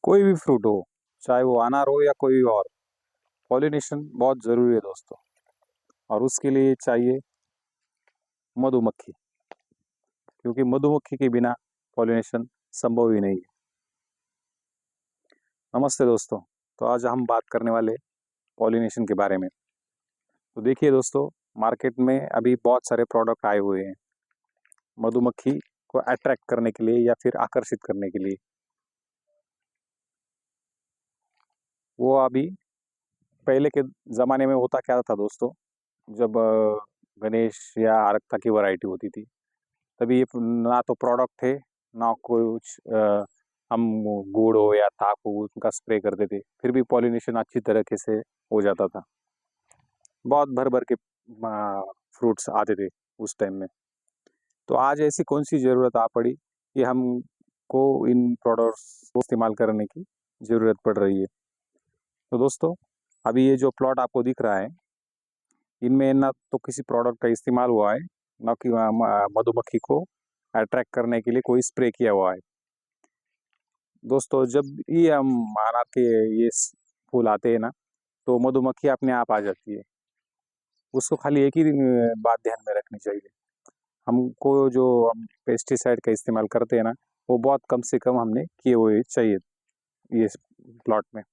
कोई भी फ्रूट हो, चाहे वो अनार हो या कोई और, पॉलिनेशन बहुत ज़रूरी है दोस्तों। और उसके लिए चाहिए मधुमक्खी, क्योंकि मधुमक्खी के बिना पॉलिनेशन संभव ही नहीं है। नमस्ते दोस्तों। तो आज हम बात करने वाले पॉलिनेशन के बारे में। तो देखिए दोस्तों, मार्केट में अभी बहुत सारे प्रोडक्ट आए हुए हैं मधुमक्खी को अट्रैक्ट करने के लिए या फिर आकर्षित करने के लिए। वो अभी पहले के ज़माने में होता क्या था दोस्तों, जब गणेश या आरक्ता की वैरायटी होती थी, तभी ये ना तो प्रोडक्ट थे, ना कुछ हम गुड़ हो या ताक हो उनका स्प्रे करते थे, फिर भी पॉलिनेशन अच्छी तरीके से हो जाता था। बहुत भर भर के फ्रूट्स आते थे उस टाइम में। तो आज ऐसी कौन सी ज़रूरत आ पड़ी कि हमको इन प्रोडक्ट्स को इस्तेमाल करने की ज़रूरत पड़ रही है। तो दोस्तों, अभी ये जो प्लॉट आपको दिख रहा है, इनमें ना तो किसी प्रोडक्ट का इस्तेमाल हुआ है, ना कि मधुमक्खी को अट्रैक्ट करने के लिए कोई स्प्रे किया हुआ है। दोस्तों, जब भी हम अनार के ये फूल आते हैं ना, तो मधुमक्खी अपने आप आ जाती है। उसको खाली एक ही बात ध्यान में रखनी चाहिए, हमको जो हम पेस्टिसाइड का इस्तेमाल करते हैं ना, वो बहुत कम से कम हमने किए हुए चाहिए ये प्लॉट में,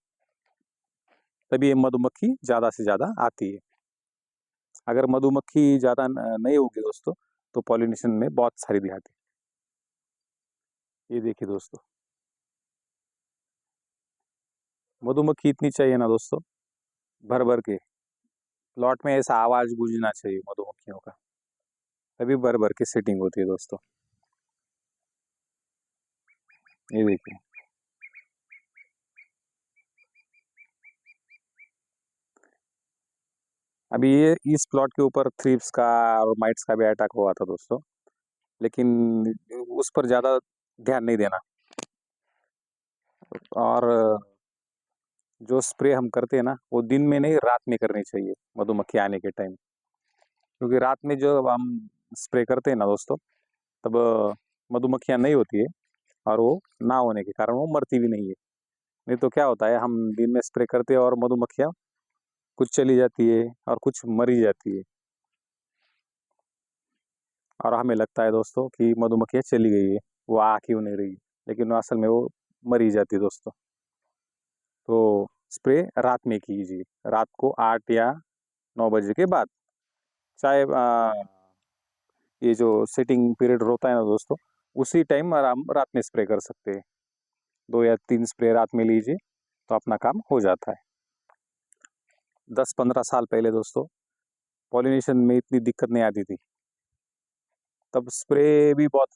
तभी ये मधुमक्खी ज़्यादा से ज़्यादा आती है। अगर मधुमक्खी ज़्यादा नहीं होगी दोस्तों, तो पॉलिनेशन में बहुत सारी दिक्कत आती है। ये देखिए दोस्तों, मधुमक्खी इतनी चाहिए ना दोस्तों, भर भर के प्लॉट में ऐसा आवाज़ गूंजना चाहिए मधुमक्खियों का, तभी भर भर के सेटिंग होती है दोस्तों। ये देखिए, अभी ये इस प्लॉट के ऊपर थ्रिप्स का और माइट्स का भी अटैक हुआ था दोस्तों, लेकिन उस पर ज़्यादा ध्यान नहीं देना। और जो स्प्रे हम करते हैं ना, वो दिन में नहीं रात में करनी चाहिए मधुमक्खी आने के टाइम, क्योंकि रात में जो हम स्प्रे करते हैं ना दोस्तों, तब मधुमक्खियाँ नहीं होती है, और वो ना होने के कारण वो मरती भी नहीं है। नहीं तो क्या होता है, हम दिन में स्प्रे करते हैं और मधुमक्खियाँ कुछ चली जाती है और कुछ मरी जाती है, और हमें लगता है दोस्तों कि मधुमक्खियाँ चली गई है, वो आ क्यों नहीं रही, लेकिन असल में वो मरी जाती है दोस्तों। तो स्प्रे रात में कीजिए, रात को 8 या 9 बजे के बाद, चाहे ये जो सेटिंग पीरियड होता है ना दोस्तों, उसी टाइम आराम रात में स्प्रे कर सकते हैं। 2 या 3 स्प्रे रात में लीजिए तो अपना काम हो जाता है। 10-15 साल पहले दोस्तों, पॉलिनेशन में इतनी दिक्कत नहीं आती थी, तब स्प्रे भी बहुत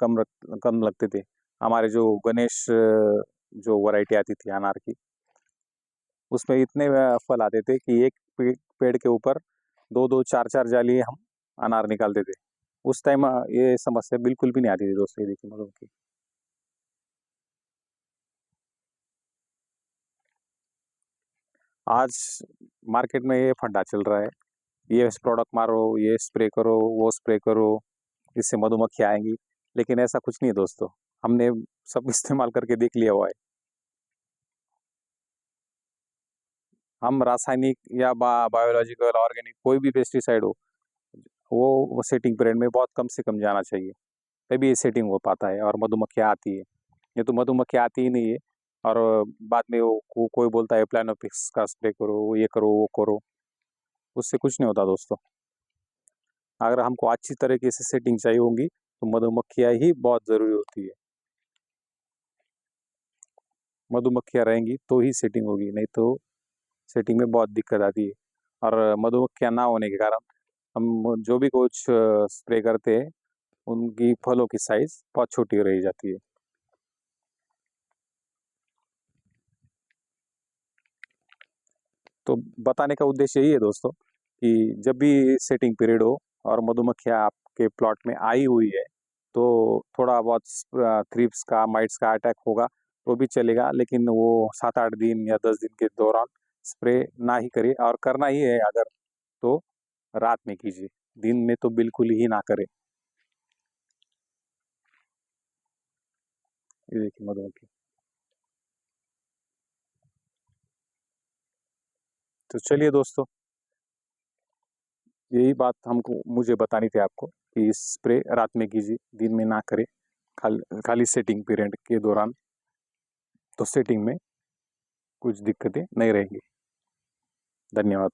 कम लगते थे। हमारे जो गणेश जो वैरायटी आती थी अनार की, उसमें इतने फल आते थे कि एक पेड़ के ऊपर 2-2 4-4 जाली हम अनार निकालते थे। उस टाइम ये समस्या बिल्कुल भी नहीं आती थी दोस्तों, ये देखिए मधुमक्खी। आज मार्केट में ये फंडा चल रहा है, ये प्रोडक्ट मारो, ये स्प्रे करो, वो स्प्रे करो, इससे मधुमक्खी आएंगी। लेकिन ऐसा कुछ नहीं है दोस्तों, हमने सब इस्तेमाल करके देख लिया हुआ है। हम रासायनिक या बायोलॉजिकल ऑर्गेनिक कोई भी पेस्टिसाइड हो, वो सेटिंग पीरियड में बहुत कम से कम जाना चाहिए, तभी ये सेटिंग हो पाता है और मधुमक्खियाँ आती है। ये तो मधुमक्खी आती ही नहीं है, और बाद में कोई बोलता है प्लानोपिक्स का स्प्रे करो, ये करो, वो करो, उससे कुछ नहीं होता दोस्तों। अगर हमको अच्छी तरीके से सेटिंग चाहिए होगी, तो मधुमक्खियाँ ही बहुत ज़रूरी होती है। मधुमक्खियाँ रहेंगी तो ही सेटिंग होगी, नहीं तो सेटिंग में बहुत दिक्कत आती है। और मधुमक्खियाँ ना होने के कारण हम जो भी कुछ स्प्रे करते हैं, उनकी फलों की साइज़ बहुत छोटी रह जाती है। तो बताने का उद्देश्य यही है दोस्तों, कि जब भी सेटिंग पीरियड हो और मधुमक्खियाँ आपके प्लॉट में आई हुई है, तो थोड़ा बहुत थ्रिप्स का माइट्स का अटैक होगा तो भी चलेगा, लेकिन वो 7-8 दिन या 10 दिन के दौरान स्प्रे ना ही करिए, और करना ही है अगर, तो रात में कीजिए, दिन में तो बिल्कुल ही ना करें। ये देखिए मधुमक्खी। तो चलिए दोस्तों, यही बात मुझे बतानी थी आपको कि स्प्रे रात में कीजिए, दिन में ना करें। खाली सेटिंग पीरियड के दौरान, तो सेटिंग में कुछ दिक्कतें नहीं रहेंगी। धन्यवाद।